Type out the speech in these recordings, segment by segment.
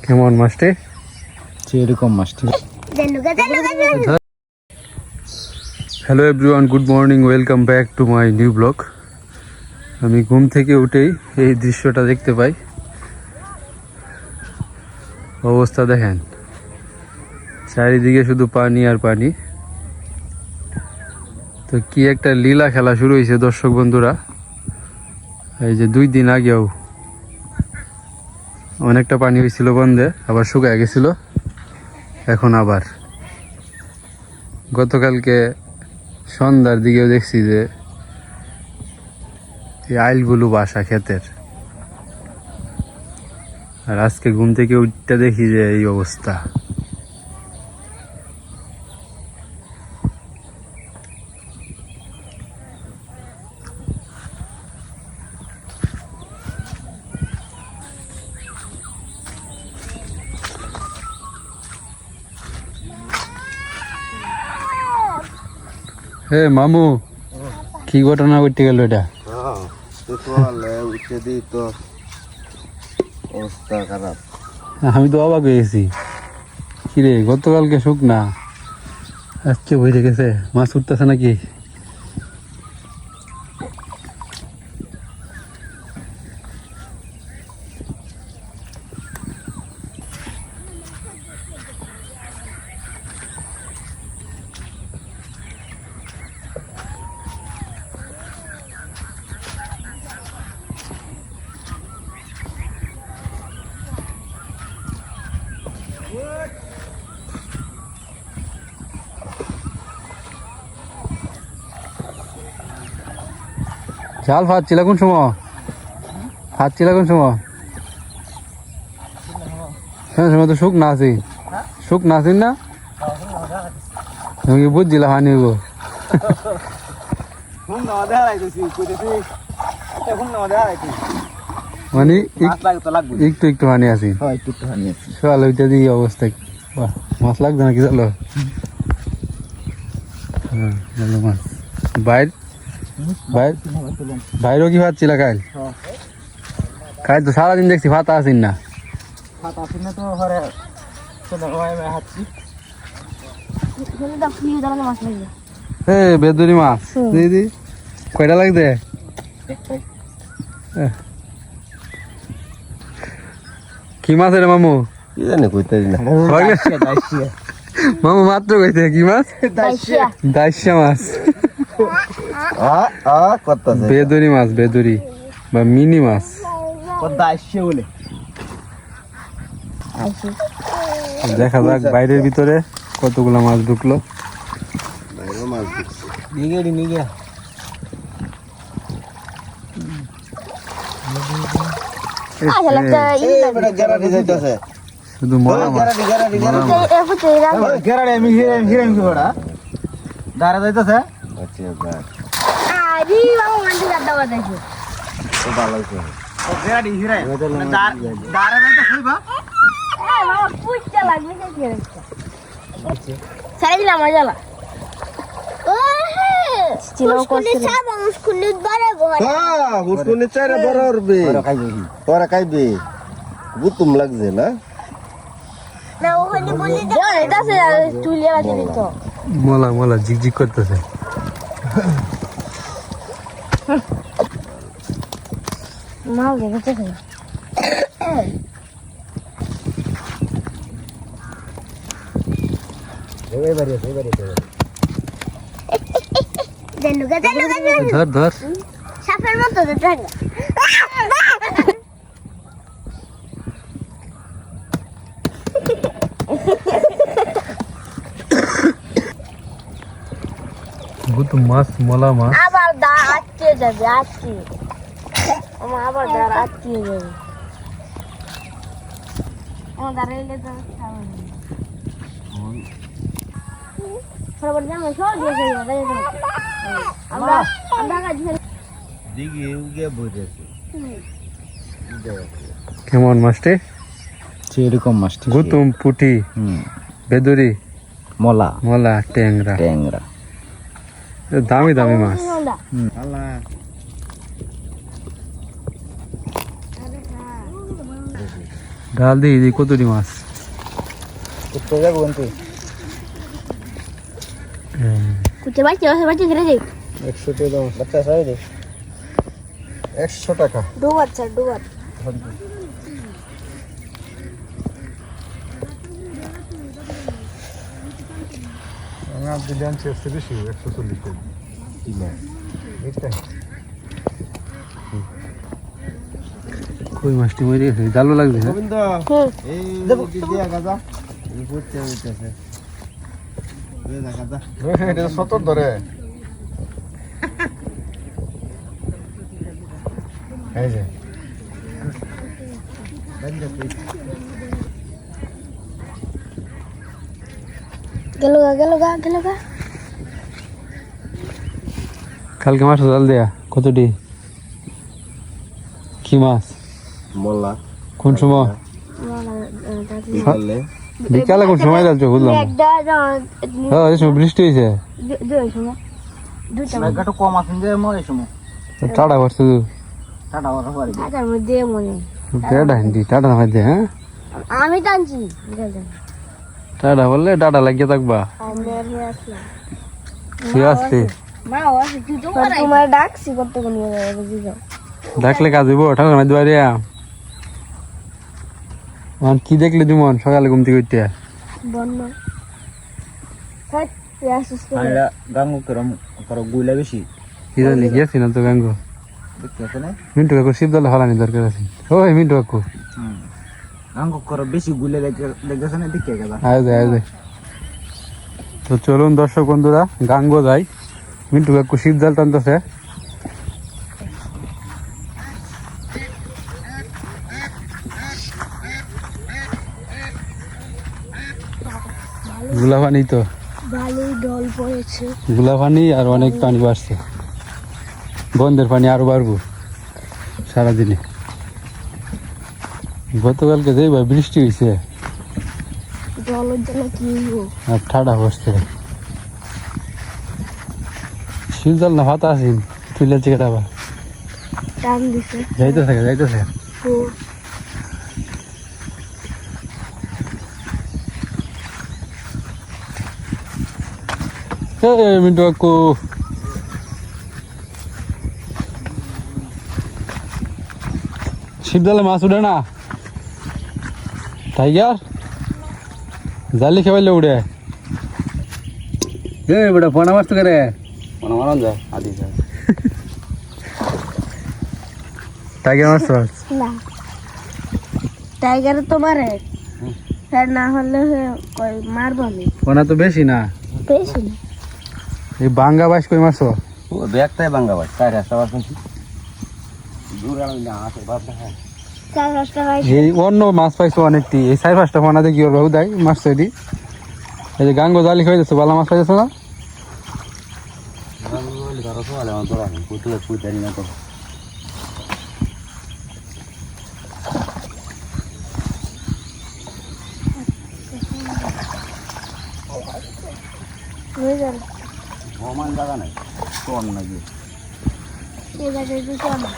কেমন মাছটি? এরকম মাছটি। Hello everyone, good morning, welcome back to my new blog. আমি ঘুম থেকে উঠেই এই দৃশ্যটা দেখতে পাই। অবস্থা দেখেন, চারিদিকে শুধু পানি আর পানি। তো কি একটা লীলা খেলা শুরু হয়েছে দর্শক বন্ধুরা। এই যে 2 দিন আগেও অনেকটা পানি হয়েছিল বন্ধে, আবার শুকায় গেছিল, এখন আবার গতকালকে সন্ধ্যার দিকেও দেখছি যে এই আইলগুলো বাসা ক্ষেতের, আর আজকে ঘুম থেকে উঠতে দেখি যে এই অবস্থা। হে মামু, কি ঘটনা ঘটে গেল এটা? আমি তো অবাক হয়ে গেছি। কিরে, গতকালকে শুকনা, আজকে বইতে গেছে, মাছ উঠতেছে নাকি? জাল ফাঁদছিল কোন সময়? ফাঁদছিল কোন সময়? সময় তো শুকনা আছি, শুকনা আছি না? তুমি বুঝছিলা হানি গো? মানে একটু একটু হানি আছি, সকাল ওইটা দিয়ে অবস্থা। মাছ লাগবে নাকি? চলো মাছ বাইর বাইরেও কি ভাবছিল কাল? কাল তো সারাদিন দেখছি ফাতা আসিন না। বেদুরি মাছ দিদি কয়টা লাগবে? কি মাছ রে মামু? মামু মাত্র কইতে কি মাছ? দাইশা মাছ, বেদুরি মাছ, বেদুরি বা মিনি মাছ। দেখা যাক বাইরের ভিতরে কতগুলা মাছ ঢুকলো। শুধু মরা মাছ, গুতুম লাগছে না? মলা মলা ঝিকঝিক করতেছে। ধর ধর, সাপের মতো গুতুম মাছ, মলা মাছ। আবার দা আটকে যাবে, আটকে আমার আবার দাঁড় আটকে যাবে। আমার দাঁড়াইলে তো কেমন মাছটি? এরকম মাছটি। গুতুম, পুঁটি, বেদুরি, মলা, মলা, ট্যাংরা। ট্যাংরা দামি দামি মাছ। ডাল দিয়ে কতটি মাছ করতে যাবো কিন্তু কুচে বাচ্চা বাচ্চা ধরে দে 100 টাকা দাম বাচ্চা সাই দে 100 টাকা ডুবার স্যার ডুবার আমি আপনি জানছি আসতে বেশি 140 টাকা কিলো এইটা কই মাছটি মরে গেছে জালো লাগছে না গোবিন্দ এই দিয়া গাজা এই করতে হইতাছে দেনা গাজা এটা সতর ধরে এই যে গেল গা কালকে মাছ জাল দেয়া কতটি কি মাছ মোল্লা কোন সময় বিকালে বিকালে কোন সময় যাচ্ছ বুঝলাম না। হ্যাঁ এই সময় বৃষ্টি হয়েছে মেঘাটা কম আছে যে মরে সময় টাটা করছে টাটা ওরা পারি টাটা হিন্দি টাটা না ভাই হ্যাঁ আমি টানছি টাটা বললে টাটা লাগিয়ে থাকবা শুয়ে আসতে তোমার ডাকছি করতে নিয়ে যাবে বুঝি যাও ডাকলে কাজ হইব ঠাকুর মাই দুয়ারিয়া কি দেখলি তুমন সকালে ঘুম থেকে উঠতে বন্য আইলা গাঙ্গু করো গুইলা বেশি কি জানি গেছি না তো গাঙ্গ দেখতেছ না মিন্টু কাকু শিব দলে হলানি দরকার আছে ওই মিন্টু কাকু গাঙ্গু করো বেশি গুইলা দেখতেছ না দেখতে গেলা আয় যায় তো চলুন দর্শক বন্ধুরা গাঙ্গ যাই মিন্টু কাকু শিব জাল টানতেছে গুলাপানি তো ভালোই ডল পড়েছে গুলাপানি আর অনেক পানি বাড়ছে বন্ধের পানি আরো বাড়বো সারাদিনে গতকালকে যে ভাই বৃষ্টি হয়েছে জলের জন্য কি হইব আর ঠাডা বসছে শীতল না ভাত আসিন তুলে চিকেটা আবার টান দিছে যাইতেছে ও মিন্টু কাকু শিবদালে মাছ উঠে না টাইগার জালি খেবাইলে উড়ে বেটা পোনা মাছ তো করে মনে মনে যায় আদি যায় টাইগার মাছ তো না টাইগার তো মারে হ্যাঁ না হলে কই মারবো আমি পোনা তো বেশি না বেশি না এই বাঙ্গা বাইশ কই মাছ ও দেখতাই বাঙ্গা ভাই তাই রাস্তা বার শুনছি দূর আমি না আসে বাদ দেখা 4-5 টাকা এই অন্য মাছ পাইছো অনেকটি এই 4-5টা পোনা দিয়ে কি ওর বাবু দেয় মাছ তৈরি এই যে গাঙ্গ জালি খাই যাচ্ছে ভালো মাছ পাইছো না ধরো তো আলে ধরা কুতুলে কুতারি না তো হয়ে গেল সমান জায়গা নাই কোন নাকি এই জায়গায় দুটো আমার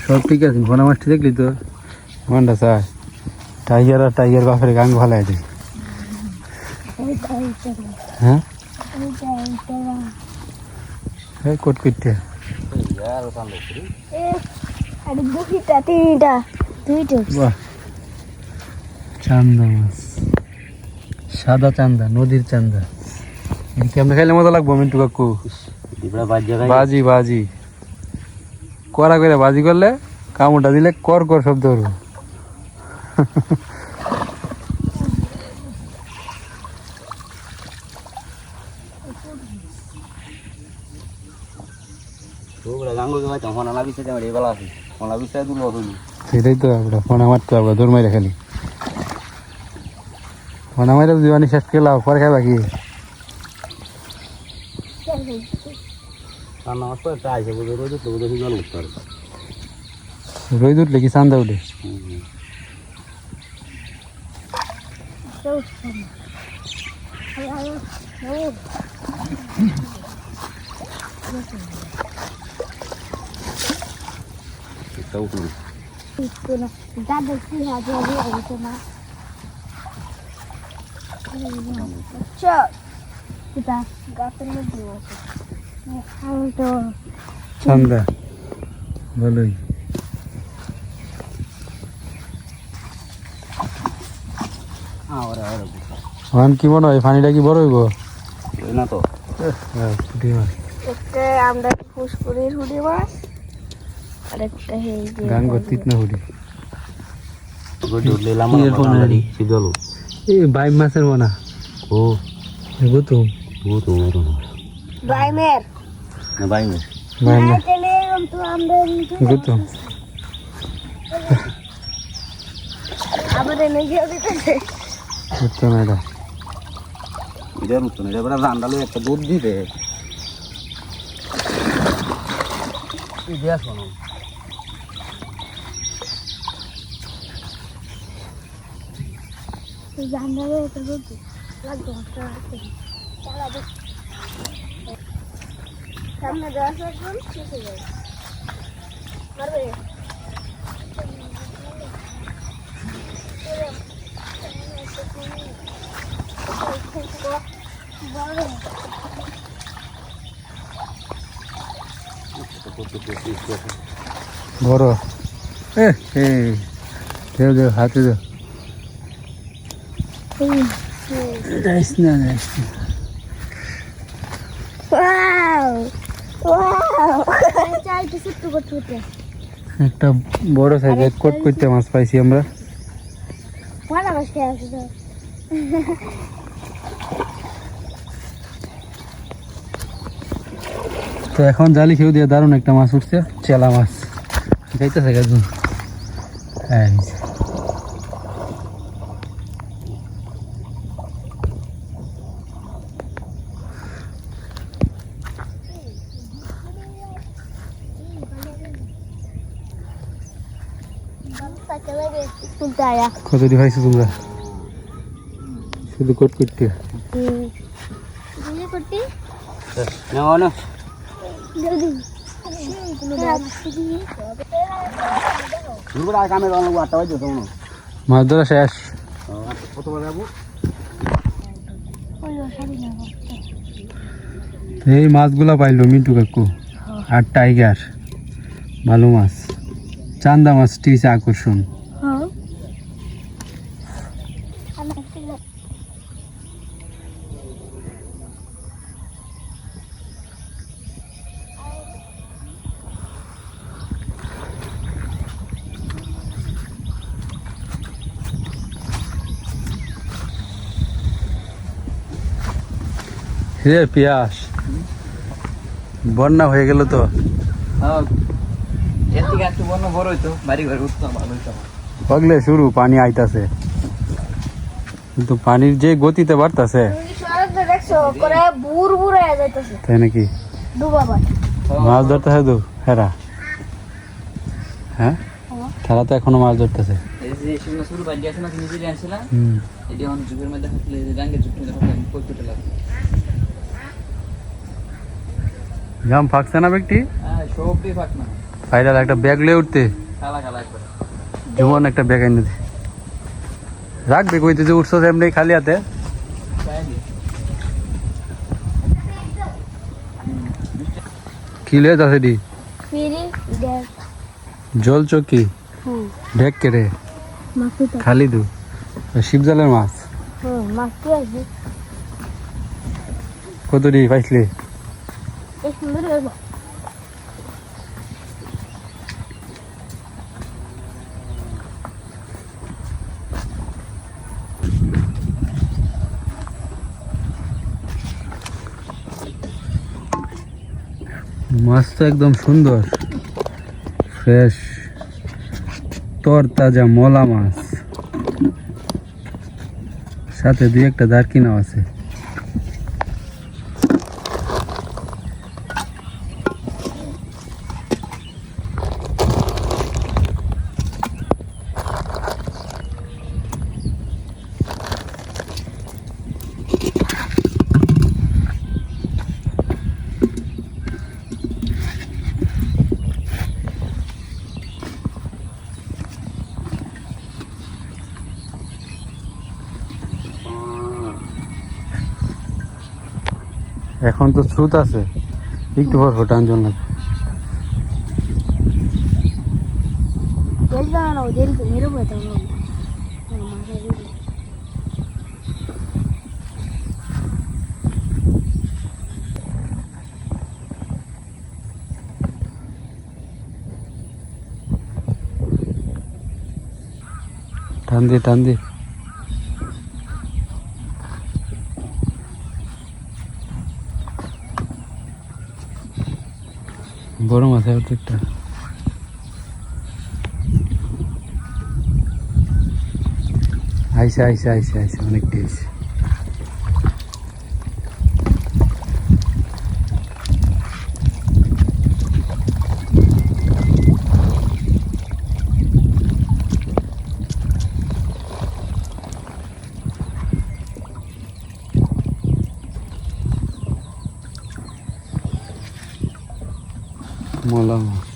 সব ঠিক আছে পোনা মাছটি দেখলি তো মনটা চায় টাইগার আর টাইগার বাপের গাঙ্গ ভালো আছে হ্যাঁ কোট করতে বাহ চান্দা মাছ সাদা চান্দা নদীর চান্দা কেমন খাইলে মজা লাগবো মিন্টু কাকু বাজি বাজি কড়া করে বাজি করলে কামড়টা দিলে কর কর শব্দ করবো সেটাই তো আমরা ফোনা মারতে পারবো দৌড় মাইরে খালি ফোনা মাইরে দিবানি শেষ করে লাও পরে খাই বাকি রোদ উঠলে কি চান্দা উঠে? চান্দা ভালোই। এখন কি মনে হয় পানিটা কি বড় হইব না তো? পুঁটি মাছ, একটা আমরা ফুসকুড়ির হুডি মাছ আর একটা এই যে গাঙ্গর তিতনা হুডি। এই বাইম মাছের মনা ও গুতুম গুতুম বাইমের না বাইম বাইম না চলে এরকম তো আমরা গুতুম। আবার এনে গিয়ে দিতেছে গুতুম এটা এটার উত্তর এটা বেড়া রান্ডালো একটা দুধ দিতে ইতিহাস বানাও। জানলে এটা বুঝি লাগবে সামনে দেওয়া একদম শেষে যায় মারবে বড় দেও দেও হাতে দেও। যাইস না যাইস না। ওয়াও ওয়াও চাইতে ছোট্ট করতে একটা বড় সাইজের কোট করতে মাছ পাইছি আমরা। ভালো মাছ খেয়ে আসে তো তো এখন জালি খেয়ে দিয়ে দারুণ একটা মাছ উঠছে, চেলা মাছ খাইতেছে গাজু। হ্যাঁ কতটি পাইছো তোমরা? শুধু কোট করতে না কামে আটটা বাজে তো মাছ ধরা শেষ। কতবার যাবো? এই মাছগুলা পাইলো মিন্টু কাকু আর টাইগার, ভালো মাছ। চান্দা মাছটি হচ্ছে আকর্ষণ। হে পিয়াস, বন্যা হয়ে গেল তো। এর থেকে একটু বড় হইতো বাড়ি ঘরে উঠতাম ভালো হইতো। পাগলে শুরু পানি আইতাছে, কিন্তু পানির যে গতিতে বাড়তাছে দেখছো করে বুর বুর হয়ে যাইতেছে তাই নাকি? ডুবাবার মাছ ধরতে হয় তো হেরা, হ্যাঁ তারা তো এখনো মাছ ধরতেছে। এই যে শুকনো শুরু বাদ গেছে না তুমি যে আনছিলা হুম, এই যখন যুগের মধ্যে থাকলে যে গাঙ্গে যুগ মধ্যে থাকলে কইতে লাগবে। জাম ফাঁকছে না ব্যক্তি হ্যাঁ সবই ফাট না ফাইনাল একটা ব্যাগ লিয়ে উঠতে খালা খালা একবার যেমন একটা ব্যাগ এনে দে রাখবে কইতে যে উঠছো এমনি খালি হাতে। কি লেজ আছে ডি ফিরি দেখ জল চকি ঢেক কেড়ে মাছটা খালি দু শিবজালের মাছ। মাছটি আছে কত ডি পাইছলি? এই সুন্দর হলো মাছ তো একদম সুন্দর ফ্রেশ তরতাজা মলা মাছ, সাথে দুই একটা দারকিনাও আছে। এখন তো স্রোত আছে, একটু পর টানজন না। জলদি আনাও, জলদি মেরে বলতে হবে। টান দিয়ে টান দিয়ে বড় মাছ আছে একটা। আইসে আইসে আইসে আইসে অনেকটা আইসে। মোলা মাছ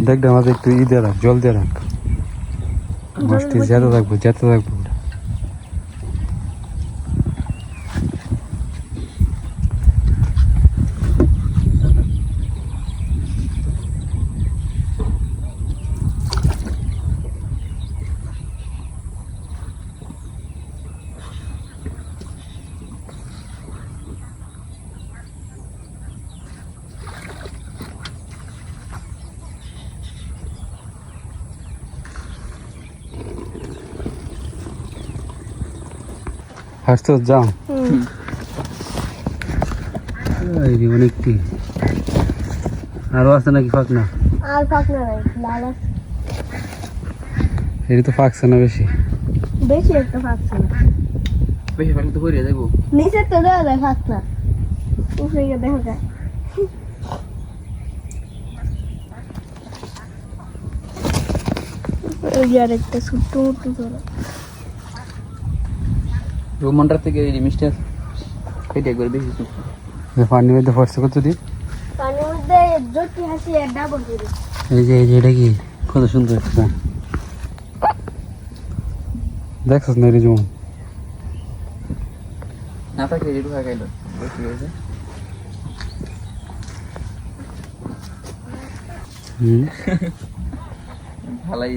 দেখ না, আমাদের একটু দিয়ে রাখ, জল দিয়ে রাখ, মাছটি যেতে থাকবো যেতে থাকবো। হাসতে যাও অনেকটি আরো আছে নাকি ফাঁক না? আর পাকনা নাই, লাল আছে। এটি তো ফাঁকছে না বেশি, বেশি একটা পাকছে না। বেশি পানি তো করিয়া যাইবো। নিচে তো দেওয়া যায় পাকনা, উপরে গিয়ে দেখা যায়। ওই যে আরেকটা ছোট্ট মতো ধরো। রোমানটার থেকে এই মিষ্টি আছে, এটা একবার বেশি তো। পানির মধ্যে ফসছে কত দিন। পানির মধ্যে জ্যোতি হাসি আর ডাবল করে। এই যে এটা কি কত সুন্দর একটা, দেখছিস না রে যেমন না থাকে একটু খাই খাইলো বেশি হয়েছে। ভালাই